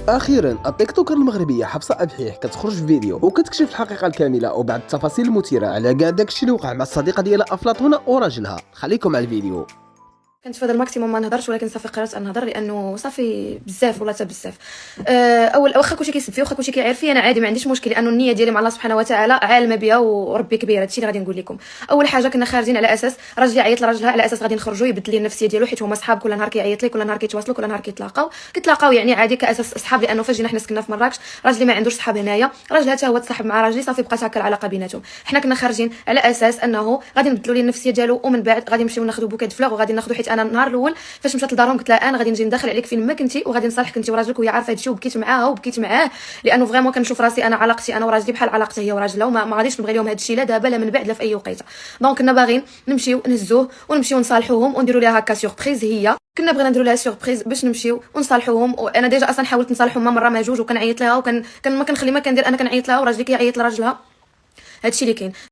اخيرا التيك توكر المغربيه حفصه أبحيح كتخرج في فيديو وكتكشف الحقيقه الكامله وبعض التفاصيل المثيره على كاع داكشي اللي وقع مع الصديقه ديالها افلاطون وراجلها. خليكم على الفيديو. كنت فهاد الماكسيموم ما نهضرش، ولكن صافي قررت ان نهضر لانه صافي بزاف ولا حتى بزاف. اول واخا كلشي كيسب فيه واخا كلشي كيعرف فيه، انا عادي ما عنديش مشكل لانه النيه ديالي مع الله سبحانه وتعالى عالمه بيا وربي كبير. هادشي اللي غادي نقول لكم. اول حاجه كنا خارجين على اساس راجلي عيط لراجلها على اساس غادي نخرجوا يبدل لي النفسيه ديالو، حيت هما صحاب كل نهار كيعيط لي، كل نهار كيتواصلوا، كل نهار كيتلاقاو يعني عادي كاساس اصحاب. لانه فاش جينا حنا سكننا في مراكش راجلي ما عندوش صحاب هنايا، راجلها حتى هو تصاحب مع راجلي، صافي بقات هكا العلاقه بيناتهم. حنا كنا خارجين على اساس انه غادي نبدلوا لي النفسيه ديالو، ومن بعد غادي نمشيو ناخذوا بوكيت فلوغ وغادي ناخذوا. حيت انا النهار الاول فاش مشات لدارهم قلت لها انا غادي نجي ندخل عليك فين ما كنتي وغادي نصالحك انت وراجلك، وهي عارفه هادشي، وبكيت معاها وبكيت معاه لانه فريمون كنشوف راسي انا علاقتي انا وراجلي بحال علاقته هي وراجلها، وما غاديش نبغي لهم هادشي لا دابا لا من بعد لا في اي وقيته. دونك كنا باغيين نمشيو نهزوه ونمشيو نصالحوهم ونديروا لها هكا سوربريز. هي كنا بغينا نديروا لها سوربريز باش نمشيو ونصالحوهم. وانا ديجا اصلا حاولت نصالحهم ما مره ما جوج، وكنعيط لها وكان ما كنخلي ما كندير، انا كنعيط لها وراجلي كيعيط لراجلها. هادشي اللي كاين.